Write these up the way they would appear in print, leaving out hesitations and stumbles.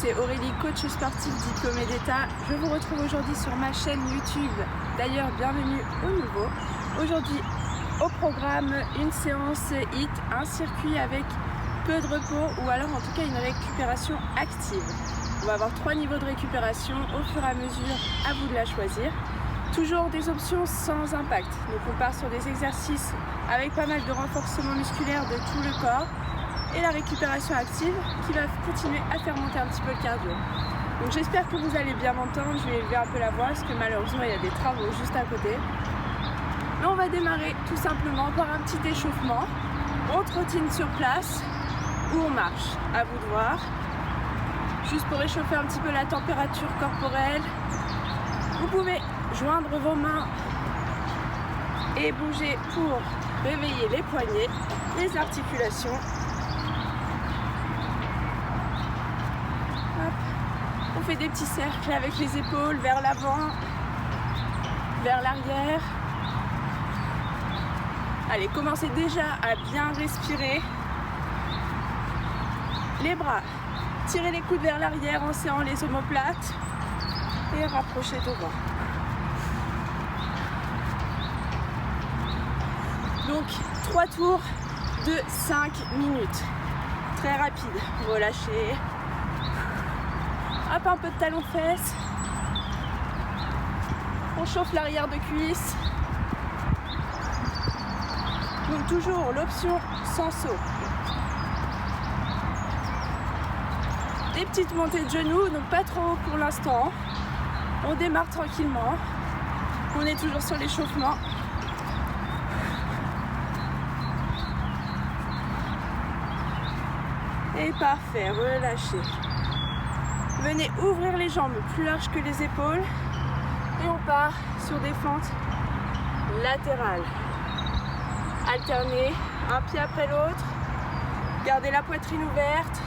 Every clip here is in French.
c'est Aurélie, coach sportif diplômée d'État. Je vous retrouve aujourd'hui sur ma chaîne YouTube. D'ailleurs, bienvenue au nouveau. Aujourd'hui, au programme, une séance HIIT, un circuit avec peu de repos ou alors en tout cas une récupération active. On va avoir 3 niveaux de récupération au fur et à mesure, à vous de la choisir. Toujours des options sans impact. Donc on part sur des exercices avec pas mal de renforcement musculaire de tout le corps et la récupération active qui va continuer à faire monter un petit peu le cardio. Donc j'espère que vous allez bien m'entendre. Je vais élever un peu la voix parce que malheureusement il y a des travaux juste à côté. Mais on va démarrer tout simplement par un petit échauffement. On trottine sur place ou on marche, à vous de voir. Juste pour réchauffer un petit peu la température corporelle. Vous pouvez joindre vos mains et bouger pour réveiller les poignets, les articulations. Hop. On fait des petits cercles avec les épaules vers l'avant, vers l'arrière. Allez, commencez déjà à bien respirer. Les bras, tirez les coudes vers l'arrière en serrant les omoplates et rapprochez devant. Donc 3 tours de 5 minutes. Très rapide. Relâchez. Hop, un peu de talon-fesse. On chauffe l'arrière de cuisse. Donc toujours l'option sans saut. Des petites montées de genoux, donc pas trop haut pour l'instant. On démarre tranquillement. On est toujours sur l'échauffement. Et parfait, relâchez. Venez ouvrir les jambes plus larges que les épaules. Et on part sur des fentes latérales. Alternez un pied après l'autre. Gardez la poitrine ouverte.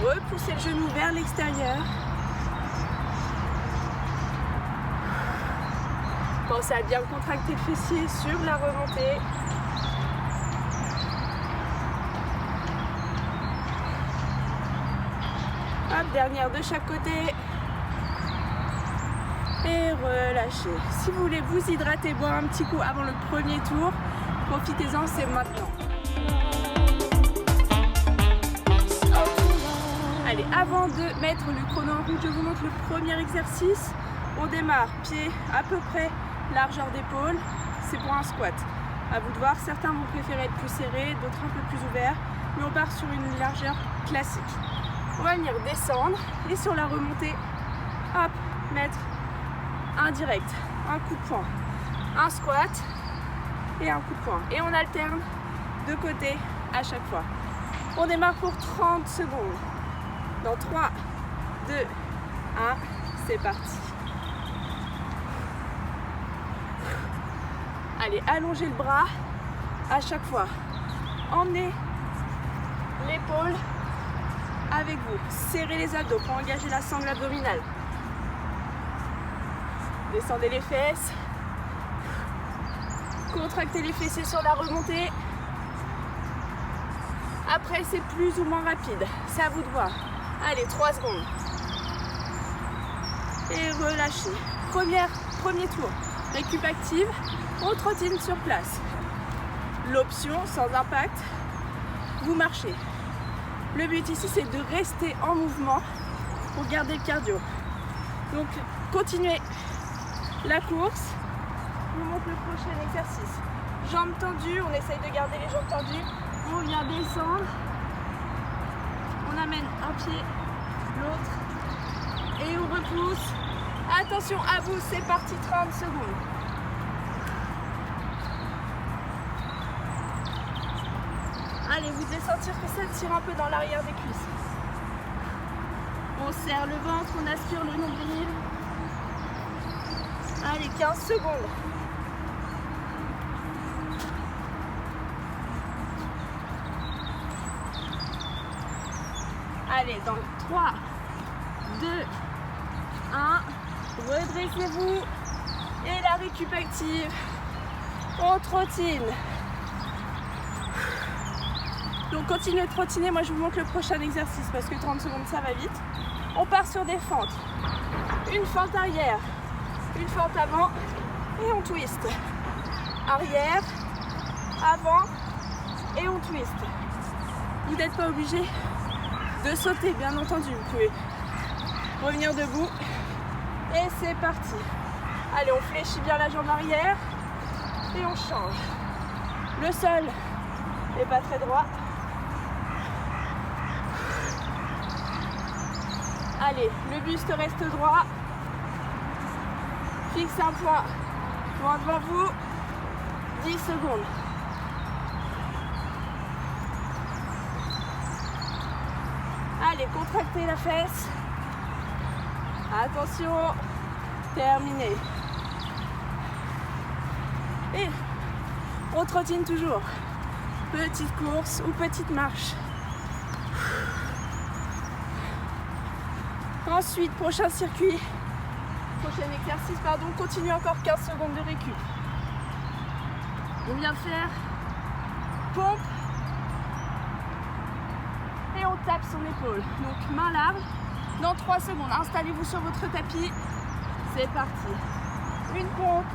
Repoussez le genou vers l'extérieur. Pensez à bien contracter le fessier sur la remontée. Hop, dernière de chaque côté. Et relâchez. Si vous voulez vous hydrater, boire un petit coup avant le premier tour, profitez-en, c'est maintenant. Allez, avant de mettre le chrono en route, je vous montre le premier exercice. On démarre, pied à peu près largeur d'épaule, c'est pour un squat. À vous de voir, certains vont préférer être plus serrés, d'autres un peu plus ouverts, mais on part sur une largeur classique. On va venir descendre et sur la remontée, hop, mettre un direct, un coup de poing, un squat et un coup de poing. Et on alterne de côté à chaque fois. On démarre pour 30 secondes. Dans 3, 2, 1, c'est parti. Allez, allongez le bras à chaque fois. Emmenez l'épaule avec vous. Serrez les abdos pour engager la sangle abdominale. Descendez les fesses. Contractez les fessiers sur la remontée. Après, c'est plus ou moins rapide. C'est à vous de voir. Allez, 3 secondes. Et relâchez. Premier tour. Récup active. On trottine sur place. L'option sans impact, vous marchez. Le but ici, c'est de rester en mouvement pour garder le cardio. Donc, continuez la course. Je vous montre le prochain exercice. Jambes tendues, on essaye de garder les jambes tendues. On vient descendre. On amène un pied, l'autre. Et on repousse. Attention à vous, c'est parti, 30 secondes. Allez, vous devez sentir que ça tire un peu dans l'arrière des cuisses. On serre le ventre, on aspire le nombril. Allez, 15 secondes. Allez, dans 3, 2, 1, redressez-vous. Et la récup active. On trottine. Donc continuez de trottiner, moi je vous montre le prochain exercice parce que 30 secondes ça va vite. On part sur des fentes. Une fente arrière, une fente avant et on twist. Arrière, avant et on twist. Vous n'êtes pas obligé de sauter, bien entendu. Vous pouvez revenir debout et c'est parti. Allez, on fléchit bien la jambe arrière et on change. Le sol n'est pas très droit. Allez, le buste reste droit. Fixe un point loin devant vous. 10 secondes. Allez, contractez la fesse. Attention. Terminé. Et on trottine toujours. Petite course ou petite marche. Ensuite, prochain circuit. Prochain exercice, pardon. Continue encore 15 secondes de récup. On vient de faire pompe. Et on tape son épaule. Donc main large. Dans 3 secondes, installez-vous sur votre tapis. C'est parti. Une pompe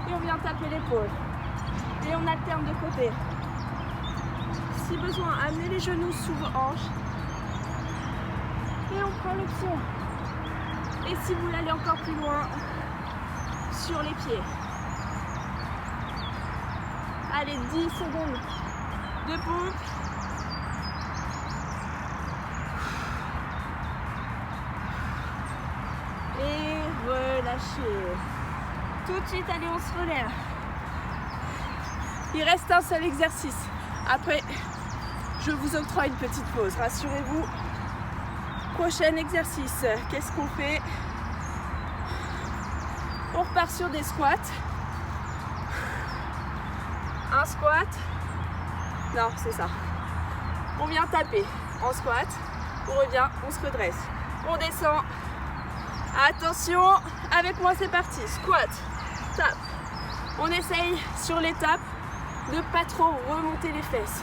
et on vient taper l'épaule. Et on alterne de côté. Si besoin, amenez les genoux sous vos hanches. Et on prend l'option. Et si vous voulez aller encore plus loin, sur les pieds. Allez, 10 secondes de pompe. Et relâchez. Tout de suite, allez, on se relève. Il reste un seul exercice. Après, je vous octroie une petite pause. Rassurez-vous. Prochain exercice. Qu'est-ce qu'on fait? On repart sur des squats. Un squat. Non, c'est ça. On vient taper en squat. On revient, on se redresse. On descend. Attention, avec moi c'est parti. Squat, tape. On essaye sur les tapes de pas trop remonter les fesses.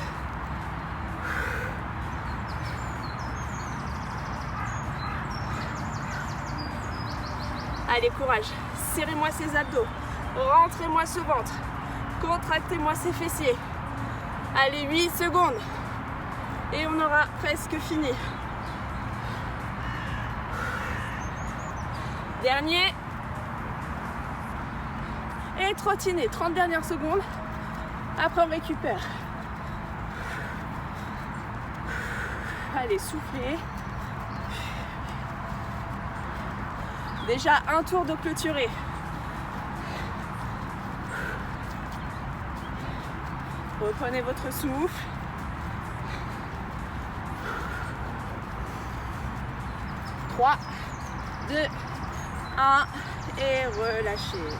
Allez, courage. Serrez-moi ces abdos. Rentrez-moi ce ventre. Contractez-moi ces fessiers. Allez, 8 secondes. Et on aura presque fini. Dernier. Et trottiner. 30 dernières secondes. Après, on récupère. Allez, soufflez. Déjà un tour de clôturé. Reprenez votre souffle. Trois, 2, 1 et relâchez.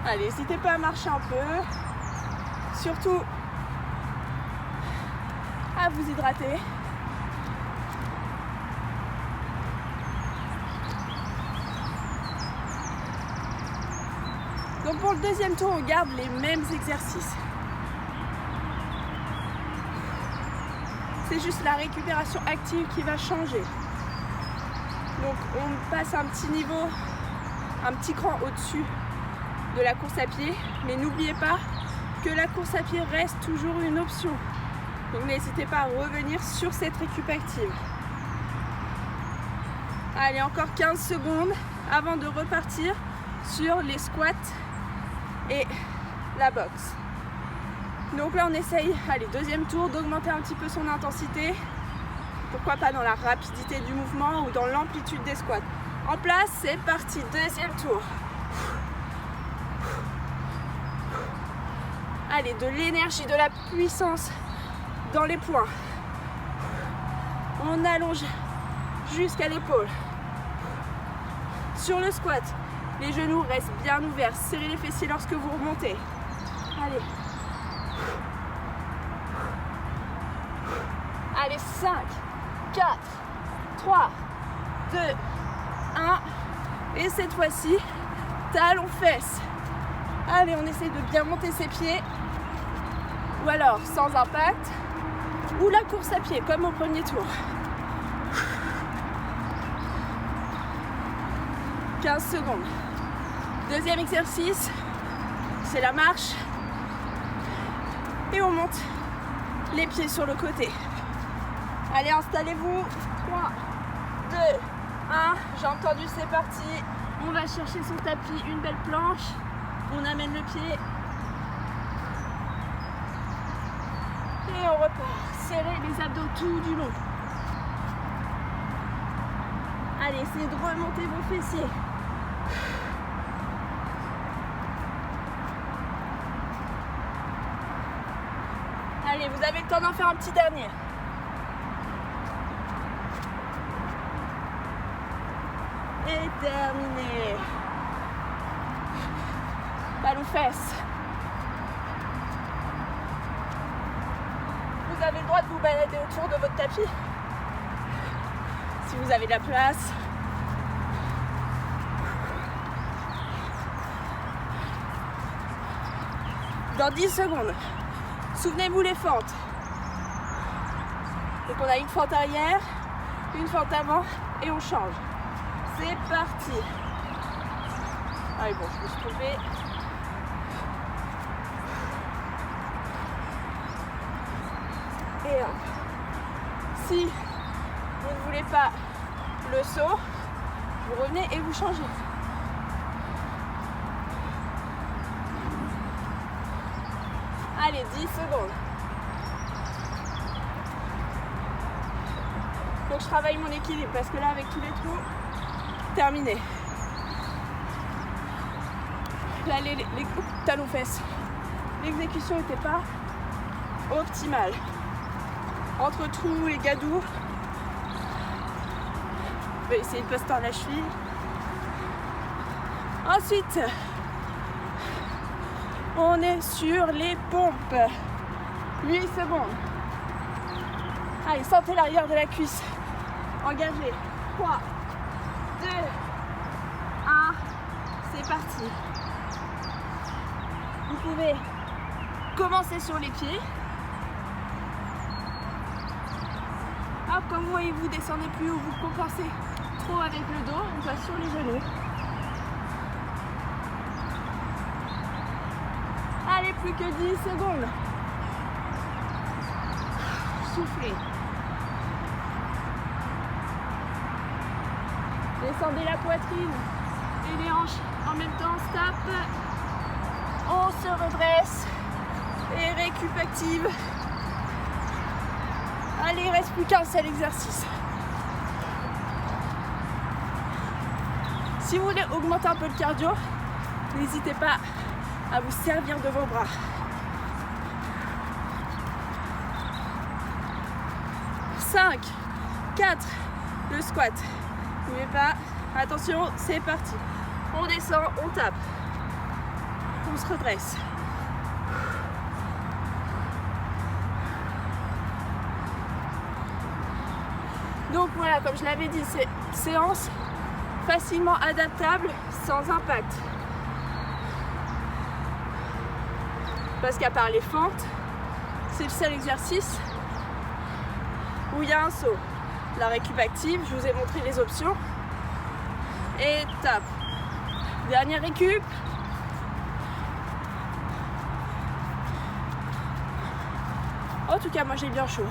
Allez, n'hésitez pas à marcher un peu. Surtout à vous hydrater. Donc pour le deuxième tour, on garde les mêmes exercices. C'est juste la récupération active qui va changer. Donc on passe un petit niveau, un petit cran au-dessus de la course à pied. Mais n'oubliez pas que la course à pied reste toujours une option. Donc n'hésitez pas à revenir sur cette récup active. Allez, encore 15 secondes avant de repartir sur les squats et la boxe. Donc là on essaye, allez, deuxième tour, d'augmenter un petit peu son intensité. Pourquoi pas dans la rapidité du mouvement ou dans l'amplitude des squats. En place, c'est parti, deuxième tour. Allez, de l'énergie, de la puissance dans les poings. On allonge jusqu'à l'épaule. Sur le squat, les genoux restent bien ouverts. Serrez les fessiers lorsque vous remontez. Allez. Allez, 5, 4, 3, 2, 1. Et cette fois-ci, talons fesses. Allez, on essaie de bien monter ses pieds. ou alors sans impact, ou la course à pied comme au premier tour. 15 secondes. Deuxième exercice, c'est la marche et on monte les pieds sur le côté. Allez, installez-vous. 3, 2, 1. J'ai entendu, c'est parti. On va chercher son tapis, une belle planche. On amène le pied. Et on repart. Serrez les abdos tout du long. Allez, essayez de remonter vos fessiers. Allez, vous avez le temps d'en faire un petit dernier. Et terminé. Ballon fesses. Vous avez le droit de vous balader autour de votre tapis. Si vous avez de la place. Dans 10 secondes. Souvenez-vous les fentes. Donc on a une fente arrière, une fente avant et on change. C'est parti. Allez bon, je me suis trompée. Et si vous ne voulez pas le saut, vous revenez et vous changez. Allez, 10 secondes. Faut que je travaille mon équilibre parce que là, avec tous les trous, terminé. Là, les talons fesses. L'exécution n'était pas optimale. Entre trous et gadous, je vais essayer de ne pas se tordre la cheville. Ensuite, on est sur les pompes. 8 secondes. Allez, sentez l'arrière de la cuisse. Engagez. 3, 2, 1. C'est parti. Vous pouvez commencer sur les pieds. Hop, comme vous voyez, vous descendez plus haut, vous compensez trop avec le dos, on passe sur les genoux. Allez, plus que 10 secondes. Soufflez. Descendez la poitrine et les hanches en même temps, stop. On se redresse et récup active. Allez, il ne reste plus qu'un seul exercice. Si vous voulez augmenter un peu le cardio, n'hésitez pas à vous servir de vos bras. 5, 4, le squat. N'oubliez pas, attention, c'est parti. On descend, on tape. On se redresse. Donc voilà, comme je l'avais dit, c'est une séance facilement adaptable, sans impact. Parce qu'à part les fentes, c'est le seul exercice où il y a un saut. La récup active, je vous ai montré les options. Et tape. Dernière récup. En tout cas, moi j'ai bien chaud.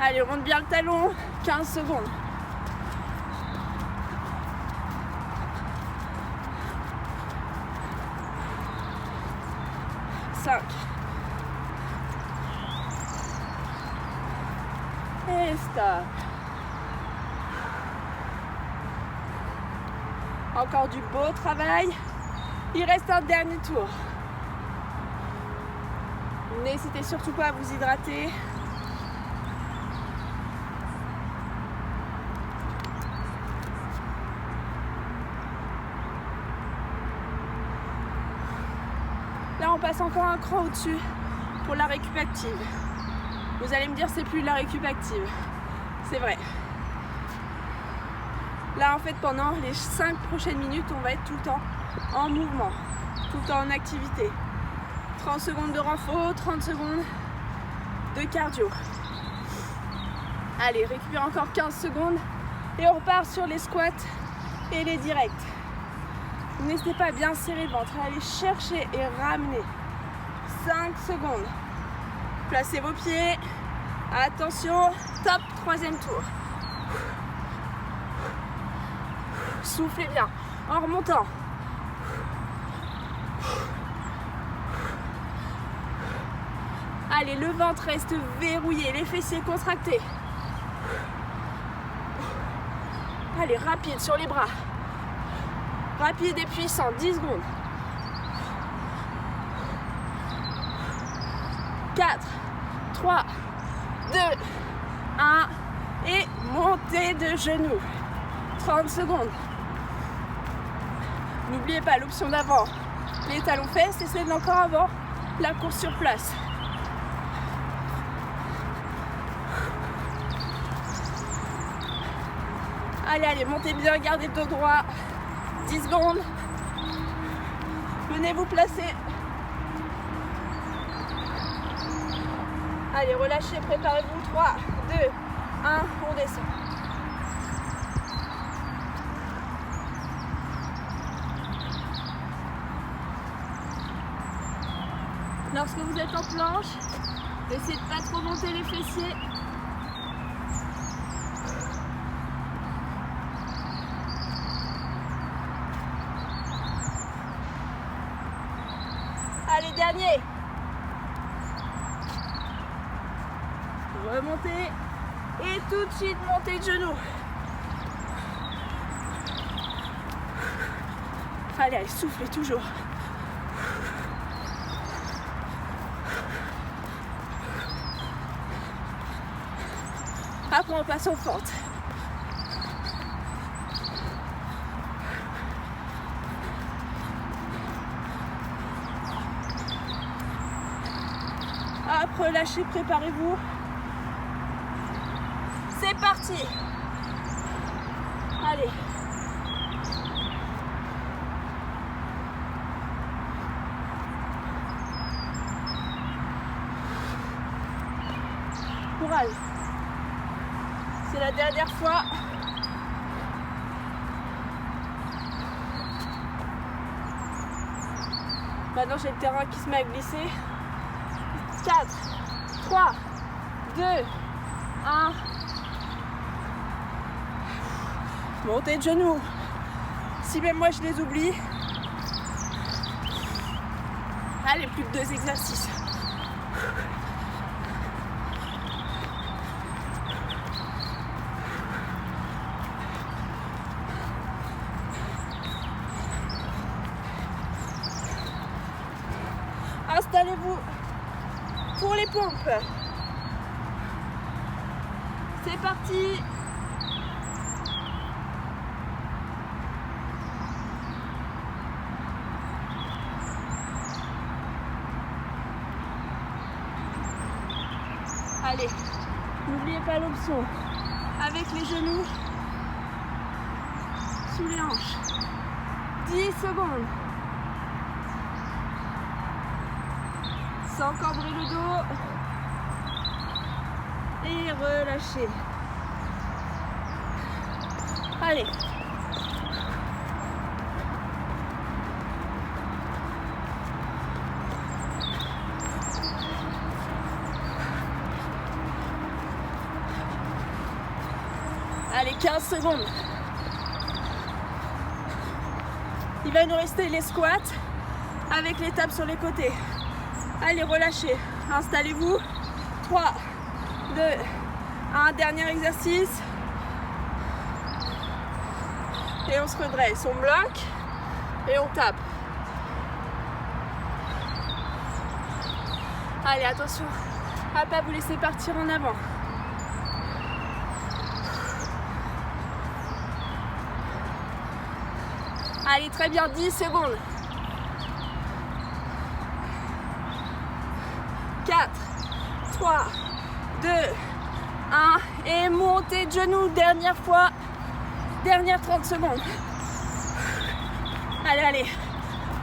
Allez, on monte bien le talon. 15 secondes. Et stop. Encore du beau travail. Il reste un dernier tour. N'hésitez surtout pas à vous hydrater. Là, on passe encore un cran au-dessus pour la récup active. Vous allez me dire, c'est plus la récup active. C'est vrai. Là en fait pendant les 5 prochaines minutes on va être tout le temps en mouvement, tout le temps en activité. 30 secondes de renfort, 30 secondes de cardio. Allez, récupère encore 15 secondes et on repart sur les squats et les directs. N'hésitez pas à bien serrer le ventre, allez chercher et ramener. 5 secondes. Placez vos pieds. Attention, top, 3e tour. Soufflez bien en remontant. Allez, le ventre reste verrouillé, les fessiers contractés. Allez, rapide sur les bras. Rapide et puissant, 10 secondes. 4, 3, 2, 1 et montée de genoux. 30 secondes. N'oubliez pas l'option d'avant, les talons fesses et celle encore avant, la course sur place. Allez, allez, montez bien, gardez le dos droit. 10 secondes. Venez vous placer. Allez, relâchez, préparez-vous. 3, 2, 1, on descend. Lorsque vous êtes en planche, essayez de ne pas trop monter les fessiers. Allez, dernier. Remontez et tout de suite montez de genoux. Allez, allez, soufflez toujours. Après on passe aux fentes. Après relâchez, préparez-vous. C'est parti. Allez. Courage. C'est la dernière fois. Maintenant j'ai le terrain qui se met à glisser. 4, 3, 2, 1. Montez de genoux. Si même moi je les oublie. Allez, plus que 2 exercices. Installez-vous pour les pompes. C'est parti. Allez, n'oubliez pas l'option avec les genoux sous les hanches. 10 secondes. Sans cambrer le dos. Et relâchez. Allez. Allez, 15 secondes. Il va nous rester les squats avec les tapes sur les côtés. Allez, relâchez. Installez-vous. 3, 2, 1. Dernier exercice. Et on se redresse. On bloque et on tape. Allez, attention à ne pas vous laisser partir en avant. Allez, très bien, 10 secondes. 4, 3, 2, 1. Et montez de genoux, dernière fois. Dernière 30 secondes. Allez, allez.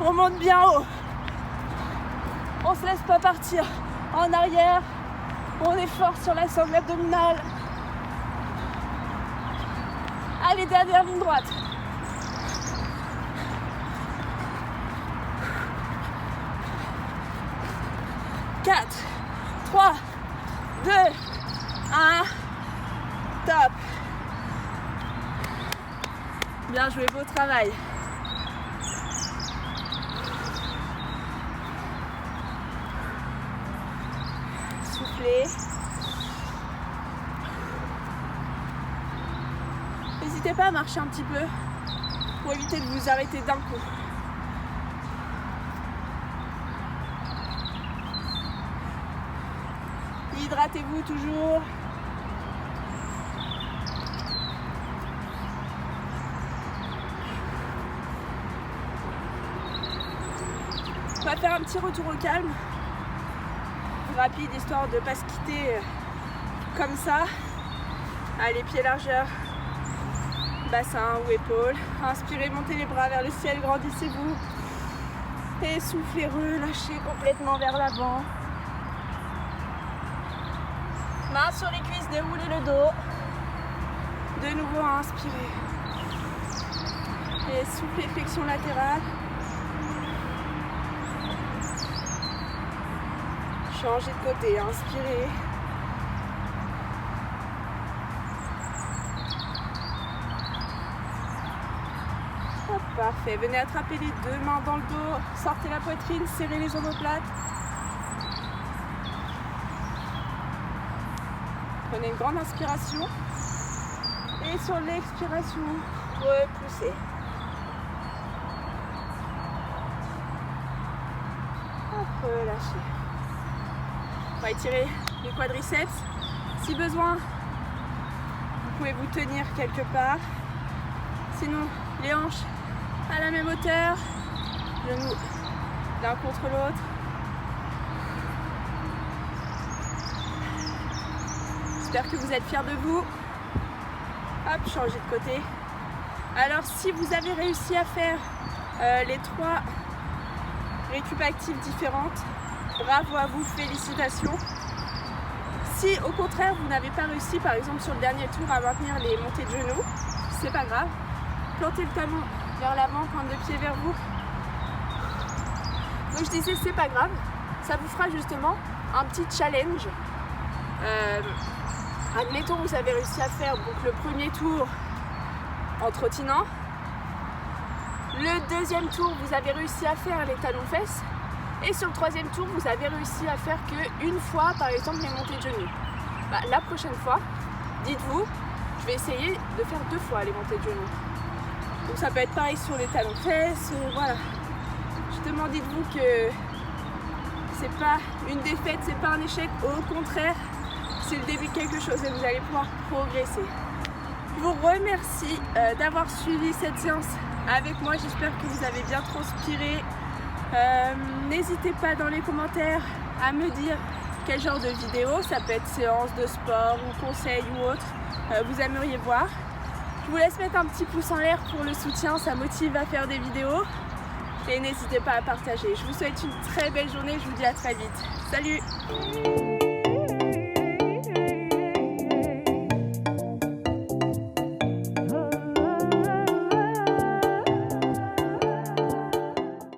On monte bien haut. On se laisse pas partir en arrière. On est fort sur la sangle abdominale. Allez, dernière ligne droite. Quatre, 3, 2, 1. Top. Bien joué, beau travail. Soufflez. N'hésitez pas à marcher un petit peu pour éviter de vous arrêter d'un coup. Hydratez-vous toujours. On va faire un petit retour au calme. Rapide, histoire de ne pas se quitter comme ça. Allez, pieds largeur. Bassin ou épaule. Inspirez, montez les bras vers le ciel, grandissez-vous. Et soufflez, relâchez complètement vers l'avant. Main sur les cuisses, déroulez le dos. De nouveau, inspirez. Et soufflez, flexion latérale. Changez de côté, inspirez. Hop, parfait. Venez attraper les deux mains dans le dos. Sortez la poitrine, serrez les omoplates. Prenez une grande inspiration. Et sur l'expiration, repoussez. Hop, relâchez. On va étirer les quadriceps. Si besoin, vous pouvez vous tenir quelque part. Sinon, les hanches à la même hauteur. Genoux l'un contre l'autre. J'espère que vous êtes fiers de vous. Hop, changez de côté. Alors, si vous avez réussi à faire les 3 récup actives différentes, bravo à vous, félicitations. Si au contraire vous n'avez pas réussi, par exemple sur le dernier tour, à maintenir les montées de genoux, c'est pas grave. Plantez le talon vers l'avant, pointe de pied vers vous. Donc je disais c'est pas grave, ça vous fera justement un petit challenge. Admettons vous avez réussi à faire donc, le premier tour en trottinant. Le deuxième tour vous avez réussi à faire les talons-fesses. Et sur le troisième tour, vous avez réussi à faire qu'une fois, par exemple, les montées de genoux. La prochaine fois, dites-vous, je vais essayer de faire 2 fois les montées de genoux. Donc ça peut être pareil sur les talons-fesses, voilà. Justement, dites-vous que c'est pas une défaite, c'est pas un échec. Au contraire, c'est le début de quelque chose et vous allez pouvoir progresser. Je vous remercie d'avoir suivi cette séance avec moi. J'espère que vous avez bien transpiré. N'hésitez pas dans les commentaires à me dire quel genre de vidéo, ça peut être séance de sport ou conseil ou autre, vous aimeriez voir. Je vous laisse mettre un petit pouce en l'air pour le soutien, ça motive à faire des vidéos. Et n'hésitez pas à partager. Je vous souhaite une très belle journée, je vous dis à très vite. Salut!